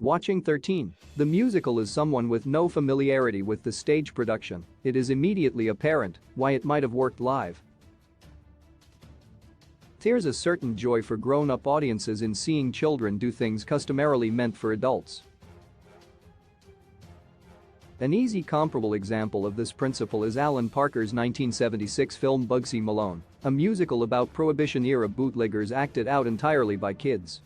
Watching 13. The musical is someone with no familiarity with the stage production. It is immediately apparent why it might have worked live. There's a certain joy for grown-up audiences in seeing children do things customarily meant for adults. An easy comparable example of this principle is Alan Parker's 1976 film Bugsy Malone, a musical about Prohibition-era bootleggers acted out entirely by kids.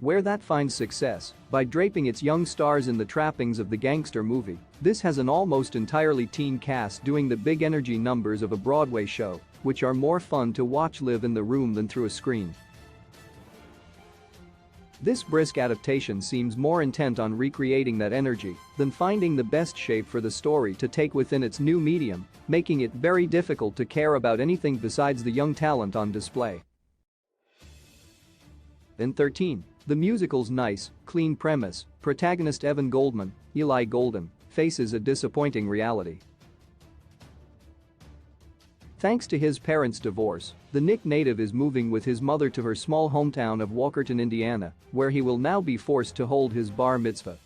Where that finds success, by draping its young stars in the trappings of the gangster movie, this has an almost entirely teen cast doing the big energy numbers of a Broadway show, which are more fun to watch live in the room than through a screen. This brisk adaptation seems more intent on recreating that energy than finding the best shape for the story to take within its new medium, making it very difficult to care about anything besides the young talent on display. In 13. The musical's nice, clean premise, protagonist Evan Goldman, Eli Golden, faces a disappointing reality. Thanks to his parents' divorce, the Nick native is moving with his mother to her small hometown of Walkerton, Indiana, where he will now be forced to hold his bar mitzvah.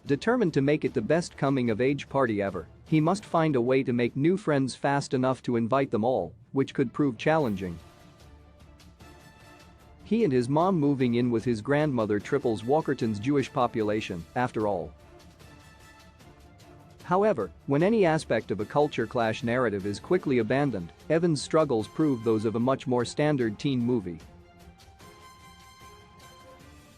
Determined to make it the best coming-of-age party ever, he must find a way to make new friends fast enough to invite them all, which could prove challenging. He and his mom moving in with his grandmother triples Walkerton's Jewish population, after all. However, when any aspect of a culture clash narrative is quickly abandoned, Evan's struggles prove those of a much more standard teen movie.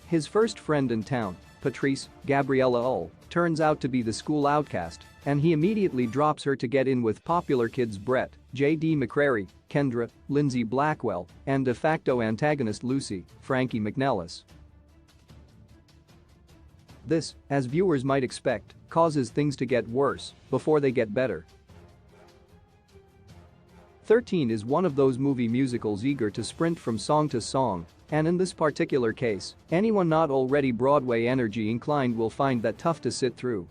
His first friend in town, Patrice, Gabriella Ull, turns out to be the school outcast, and he immediately drops her to get in with popular kids Brett, J.D. McCrary, Kendra, Lindsay Blackwell, and de facto antagonist Lucy, Frankie McNellis. This, as viewers might expect, causes things to get worse before they get better. 13 is one of those movie musicals eager to sprint from song to song, and in this particular case, anyone not already Broadway energy inclined will find that tough to sit through.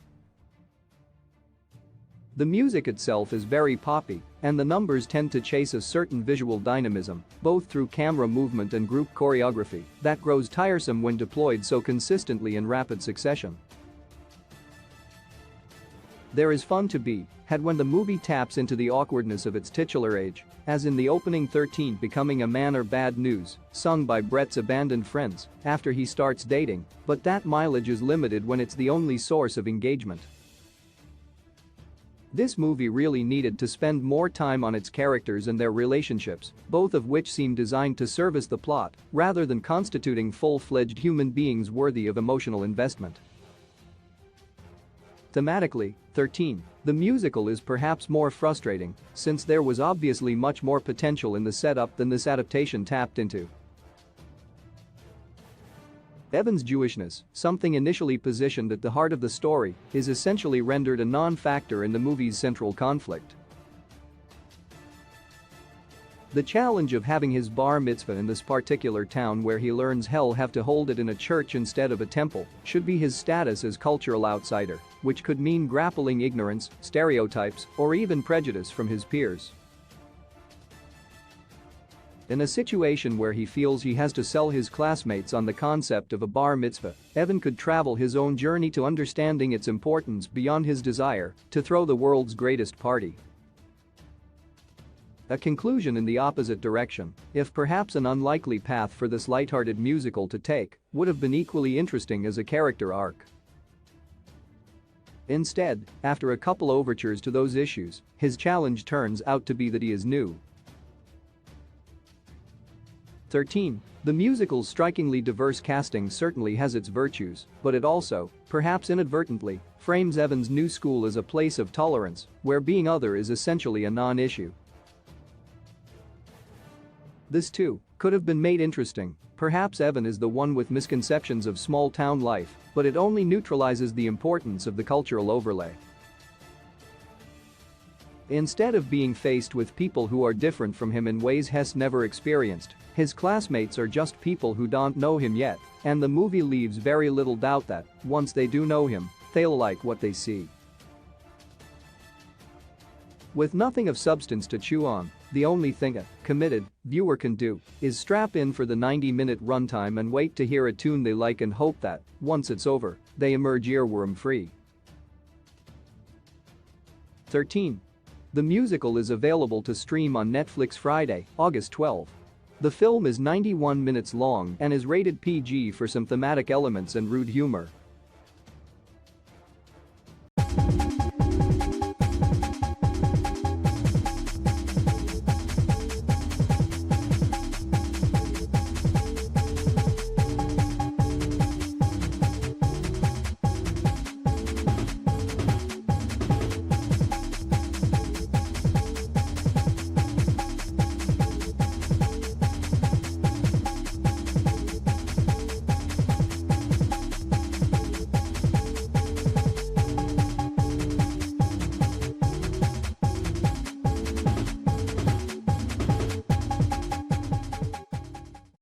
The music itself is very poppy, and the numbers tend to chase a certain visual dynamism, both through camera movement and group choreography, that grows tiresome when deployed so consistently in rapid succession. There is fun to be had when the movie taps into the awkwardness of its titular age, as in the opening 13 becoming a man or bad news, sung by Brett's abandoned friends after he starts dating, but that mileage is limited when it's the only source of engagement. This movie really needed to spend more time on its characters and their relationships, both of which seem designed to service the plot rather than constituting full-fledged human beings worthy of emotional investment. Thematically, 13, the musical is perhaps more frustrating since there was obviously much more potential in the setup than this adaptation tapped into. Evan's Jewishness, something initially positioned at the heart of the story, is essentially rendered a non-factor in the movie's central conflict. The challenge of having his bar mitzvah in this particular town where he learns he'll have to hold it in a church instead of a temple should be his status as cultural outsider, which could mean grappling ignorance, stereotypes, or even prejudice from his peers. In a situation where he feels he has to sell his classmates on the concept of a bar mitzvah, Evan could travel his own journey to understanding its importance beyond his desire to throw the world's greatest party. A conclusion in the opposite direction, if perhaps an unlikely path for this lighthearted musical to take, would have been equally interesting as a character arc. Instead, after a couple overtures to those issues, his challenge turns out to be that he is new. 13. The musical's strikingly diverse casting certainly has its virtues, but it also, perhaps inadvertently, frames Evan's new school as a place of tolerance, where being other is essentially a non-issue. This too could have been made interesting. Perhaps Evan is the one with misconceptions of small-town life, but it only neutralizes the importance of the cultural overlay. Instead of being faced with people who are different from him in ways Hess never experienced, his classmates are just people who don't know him yet, and the movie leaves very little doubt that, once they do know him, they'll like what they see. With nothing of substance to chew on, the only thing a committed viewer can do is strap in for the 90-minute runtime and wait to hear a tune they like and hope that, once it's over, they emerge earworm-free. 13. The musical is available to stream on Netflix Friday, August 12. The film is 91 minutes long and is rated PG for some thematic elements and rude humor.